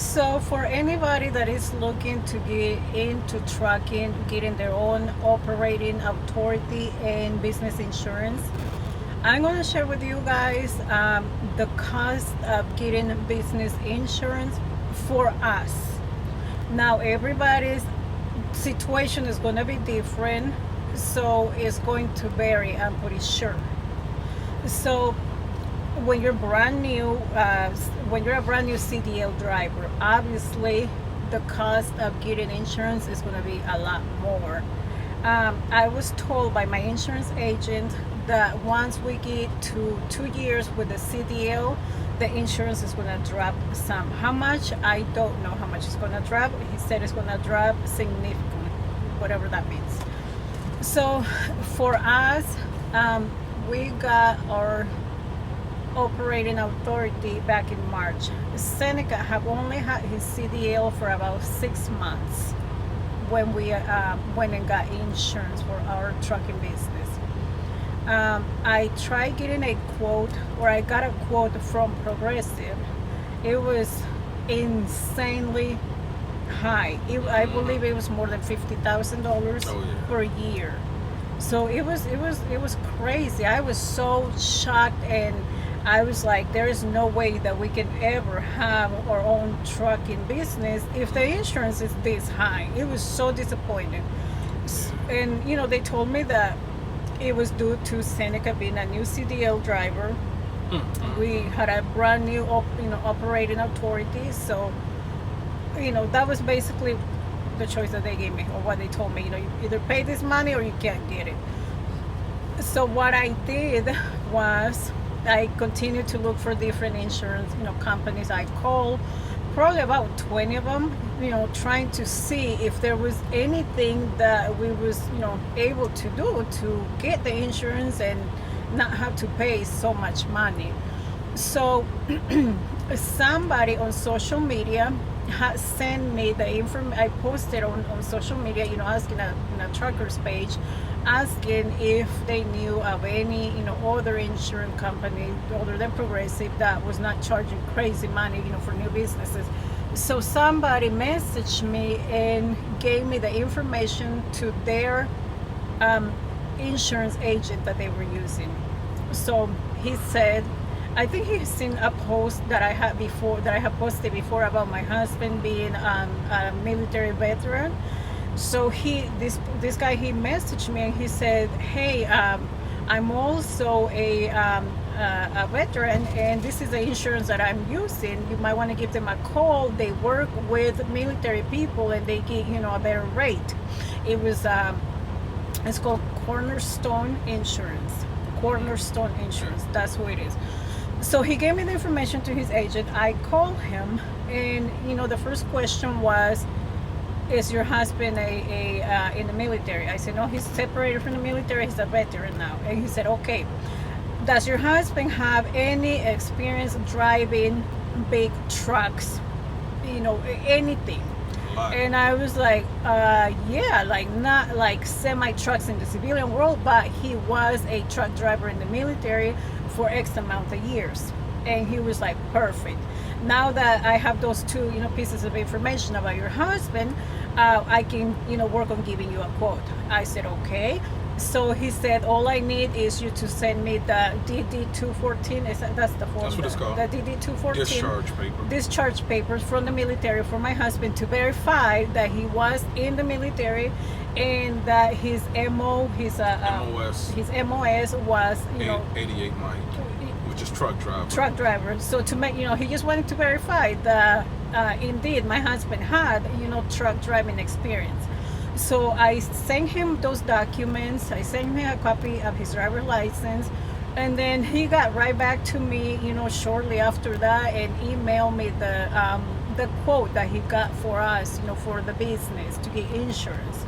So for anybody that is looking to get into trucking, getting their own operating authority and business insurance, I'm going to share with you guys the cost of getting business insurance for us. Now everybody's situation is going to be different, so it's going to vary, I'm pretty sure. So when you're brand new, when you're a brand new CDL driver, obviously the cost of getting insurance is going to be a lot more. I was told by my insurance agent that once we get to 2 years with the CDL, the insurance is going to drop some. How much? I don't know how much it's going to drop. He said it's going to drop significantly, whatever that means. So for us, we got our operating authority back in March. Seneca have only had his CDL for about 6 months when we went and got insurance for our trucking business. I tried getting a quote, or I got a quote from Progressive. It was insanely high. I believe it was more than $50,000 per year. So it was crazy. I was so shocked, and I was like, there is no way that we can ever have our own trucking business if the insurance is this high. It was so disappointing. And they told me that it was due to Seneca being a new CDL driver. We had a brand new operating authority, so that was basically the choice that they gave me, or what they told me. You either pay this money or you can't get it. So what I did was I continued to look for different insurance companies. I called probably about 20 of them, trying to see if there was anything that we was able to do to get the insurance and not have to pay so much money. So somebody on social media had sent me the information. I posted on social media, asking a truckers page, asking if they knew of any other insurance company other than Progressive that was not charging crazy money for new businesses. So somebody messaged me and gave me the information to their insurance agent that they were using. So he said, I think he's seen a post that I had posted before about my husband being a military veteran. So this guy, he messaged me and he said, hey, I'm also a veteran, and this is the insurance that I'm using. You might want to give them a call. They work with military people and they get a better rate. It's called Cornerstone Insurance. Cornerstone Insurance, that's who it is. So he gave me the information to his agent. I called him, and the first question was, is your husband in the military? I said, no, he's separated from the military. He's a veteran now. And he said, okay, does your husband have any experience driving big trucks? Anything? And I was like, yeah, like not like semi trucks in the civilian world, but he was a truck driver in the military for X amount of years. And he was like, perfect. Now that I have those two pieces of information about your husband, I can work on giving you a quote. I said, okay. So he said, all I need is you to send me the DD-214. That's the form. That's what it's called. The DD-214. Discharge papers from the military for my husband to verify that he was in the military and that his MOS was 88 Mike, which is truck driver. Truck driver. So to make he just wanted to verify that indeed my husband had truck driving experience. So I sent him those documents. I sent him a copy of his driver's license, and then he got right back to me, shortly after that, and emailed me the quote that he got for us, for the business to get insurance.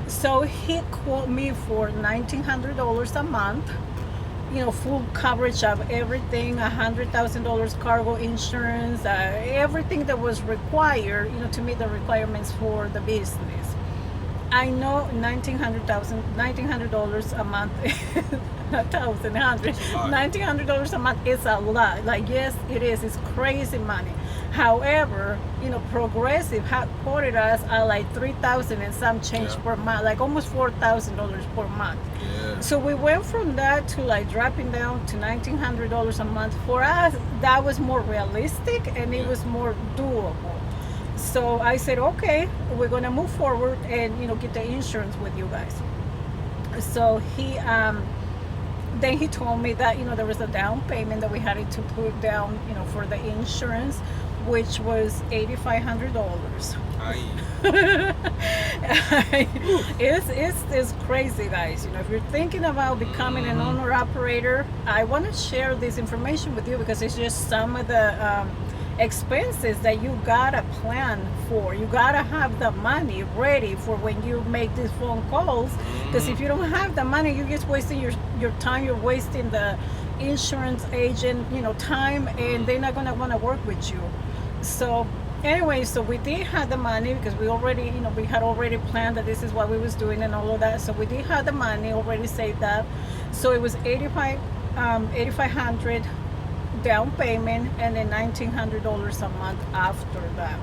So he quoted me for $1,900 a month, full coverage of everything, $100,000 cargo insurance, everything that was required, to meet the requirements for the business. I know $1,900 a month, not $1,900 a month is a lot. Like, yes, it is. It's crazy money. However, Progressive had quoted us at like 3,000 and some change Yeah. per month, like almost $4,000 per month. Yeah. So we went from that to like dropping down to $1,900 a month. For us, that was more realistic and it Yeah. was more doable. So I said, okay, we're gonna move forward and get the insurance with you guys. So then he told me that there was a down payment that we had to put down for the insurance, which was $8,500. It's crazy, guys. If you're thinking about becoming an owner operator, I want to share this information with you because it's just some of the expenses that you gotta plan for. You gotta have the money ready for when you make these phone calls, because if you don't have the money, you're just wasting your time. You're wasting the insurance agent time, and they're not gonna want to work with you. So anyway, so we did have the money because we already we had already planned that this is what we was doing and all of that. So we did have the money already saved up. So it was 8,500 down payment and then $1,900 a month after that.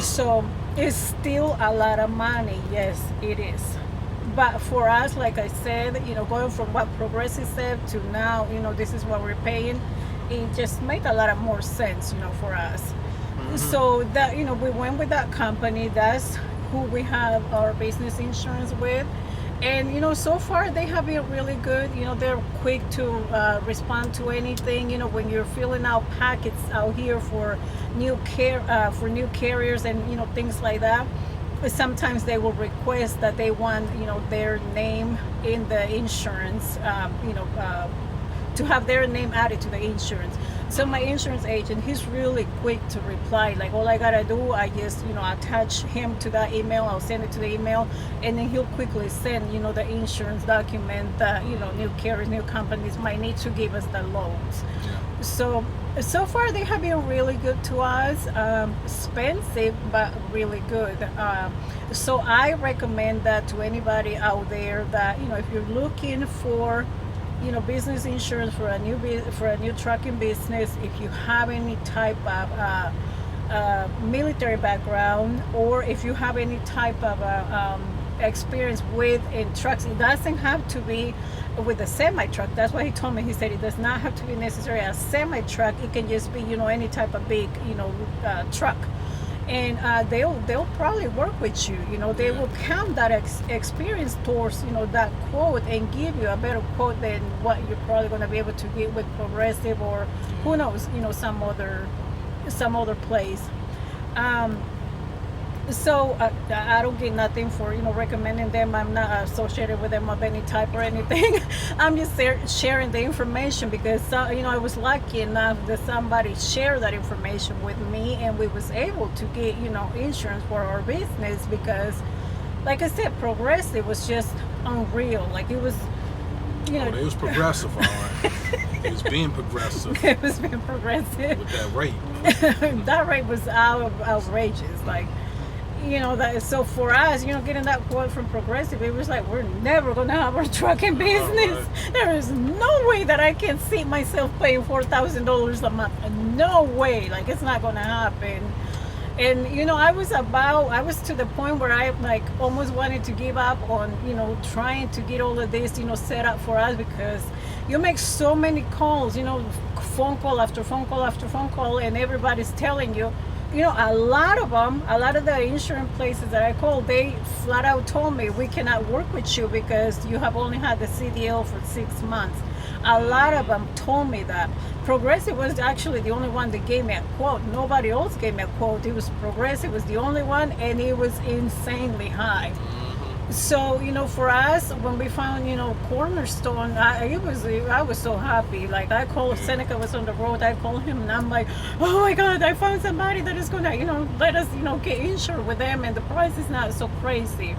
So it's still a lot of money. Yes, it is. But for us, like I said, going from what Progressive said to now, this is what we're paying, it just made a lot of more sense, for us. So that, we went with that company. That's who we have our business insurance with. And so far they have been really good. They're quick to respond to anything. When you're filling out packets out here for new carriers and things like that, sometimes they will request that they want their name in the insurance, to have their name added to the insurance. So my insurance agent, he's really quick to reply. Like, all I gotta do, I just attach him to that email. I'll send it to the email, and then he'll quickly send the insurance document that new carriers, new companies might need to give us the loans. So far they have been really good to us. Expensive, but really good. So I recommend that to anybody out there that if you're looking for business insurance for a new trucking business, if you have any type of military background, or if you have any type of experience with in trucks, it doesn't have to be with a semi truck. That's what he told me. He said it does not have to be necessarily a semi truck. It can just be any type of big truck. And they'll probably work with you. They will count that experience towards that quote and give you a better quote than what you're probably going to be able to get with Progressive, or who knows, some other place. So I don't get nothing for recommending them. I'm not associated with them of any type or anything. I'm just sharing the information because I was lucky enough that somebody shared that information with me, and we was able to get insurance for our business because, like I said, Progressive was just unreal. Like it was, it was progressive, all right. It was being progressive. It was being progressive with that rate. That rate was outrageous. Like. That so for us, getting that quote from Progressive, it was like, we're never gonna have our trucking business. Right. There is no way that I can see myself paying $4,000 a month. No way. Like, it's not gonna happen. And I was to the point where I almost wanted to give up on trying to get all of this set up for us, because you make so many calls, phone call after phone call after phone call, and everybody's telling you. A lot of the insurance places that I called, they flat out told me, we cannot work with you because you have only had the CDL for 6 months. A lot of them told me that. Progressive was actually the only one that gave me a quote. Nobody else gave me a quote. It was Progressive was the only one, and it was insanely high. So for us, when we found Cornerstone, I was so happy. Like, I called Seneca, was on the road. I called him and I'm like, oh my God, I found somebody that is gonna let us get insured with them, and the price is not so crazy.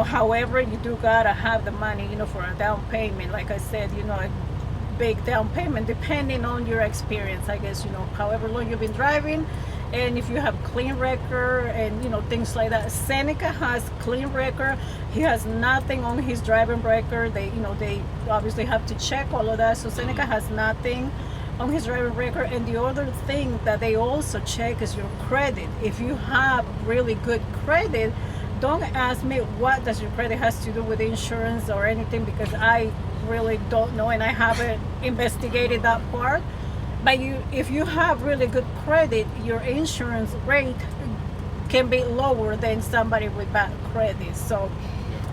However, you do gotta have the money for a down payment. Like I said, a big down payment depending on your experience. I guess however long you've been driving. And if you have clean record and things like that. Seneca has clean record. He has nothing on his driving record. They obviously have to check all of that. So Seneca has nothing. on his driving record. And the other thing that they also check is your credit. If you have really good credit, don't ask me what does your credit has to do with insurance or anything, because I really don't know and I haven't investigated that part. But if you have really good credit, your insurance rate can be lower than somebody with bad credit. So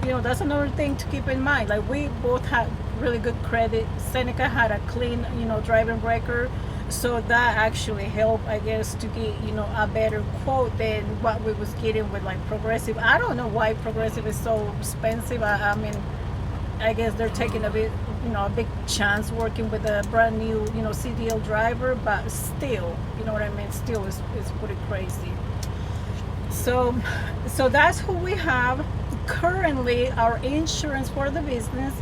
that's another thing to keep in mind. Like, we both had really good credit. Seneca had a clean driving record, so that actually helped, I guess, to get a better quote than what we was getting with like Progressive. I don't know why Progressive is so expensive. I mean, I guess they're taking a big chance working with a brand new CDL driver, but still, you know what I mean, still is pretty crazy. So that's who we have currently. Our insurance for the business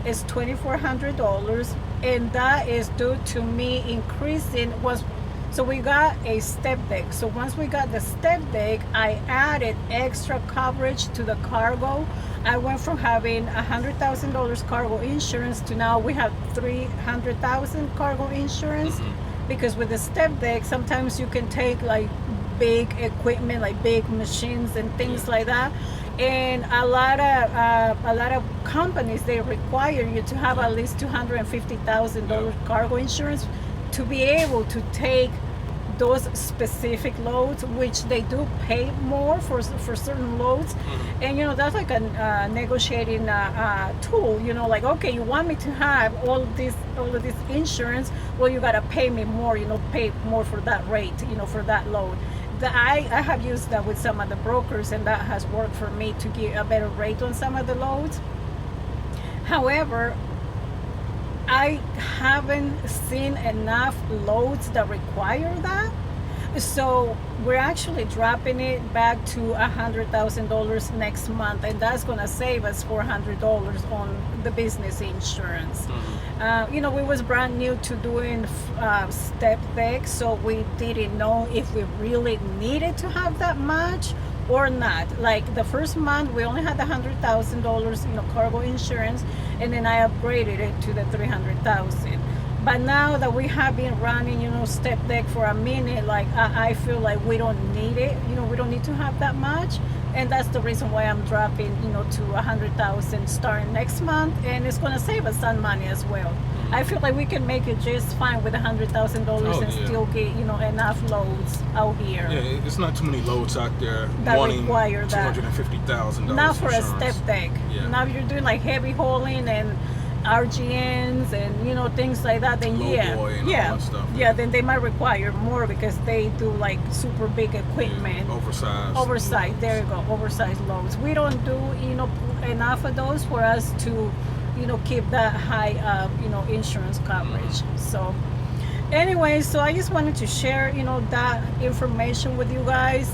is $2,400, and that is due to me increasing. So we got a step deck. So once we got the step deck, I added extra coverage to the cargo. I went from having $100,000 cargo insurance to now we have $300,000 cargo insurance. Because with the step deck, sometimes you can take like big equipment, like big machines and things like that. And a lot of companies, they require you to have at least $250,000 cargo insurance to be able to take those specific loads, which they do pay more for certain loads. And that's like a negotiating tool. Like, okay, you want me to have all of this insurance, well, you gotta pay me more, pay more for that rate, for that load. I have used that with some of the brokers, and that has worked for me to get a better rate on some of the loads. However, I haven't seen enough loads that require that. So we're actually dropping it back to $100,000 next month, and that's gonna save us $400 on the business insurance. We was brand new to doing step deck, so we didn't know if we really needed to have that much or not. Like the first month, we only had the $100,000, cargo insurance, and then I upgraded it to the $300,000. But now that we have been running, step deck for a minute, like I feel like we don't need it. We don't need to have that much, and that's the reason why I'm dropping, to $100,000 starting next month, and it's gonna save us some money as well. I feel like we can make it just fine with $100,000 and still get, enough loads out here. Yeah, it's not too many loads out there that wanting require that. $250,000. Not for insurance. a step deck. Yeah. Now you're doing like heavy hauling and RGNs and things like that, then All that stuff. Then they might require more because they do like super big equipment. Oversized. There you go. Oversized loads. We don't do enough of those for us to keep that high insurance coverage. So anyway, so I just wanted to share that information with you guys.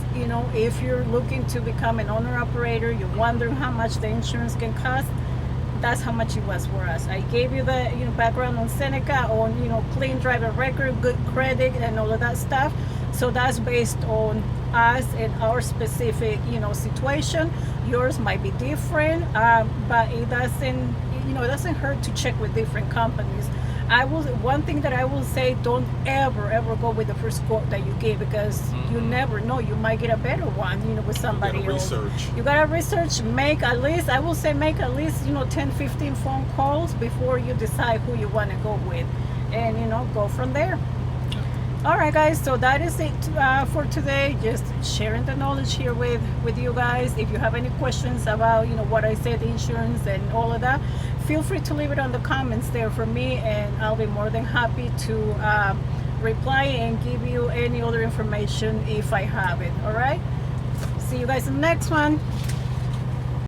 If you're looking to become an owner operator, you're wondering how much the insurance can cost, that's how much it was for us. I gave you the background on Seneca, on clean driving record, good credit, and all of that stuff. So that's based on us and our specific situation. Yours might be different, but it doesn't hurt to check with different companies. One thing that I will say, don't ever go with the first quote that you get, because you never know, you might get a better one with somebody else. You gotta research. Make at least 10-15 phone calls before you decide who you want to go with, and go from there. All right, guys, so that is it for today. Just sharing the knowledge here with you guys. If you have any questions about what I said, insurance and all of that, feel free to leave it on the comments there for me, and I'll be more than happy to reply and give you any other information if I have it. All right, see you guys in the next one.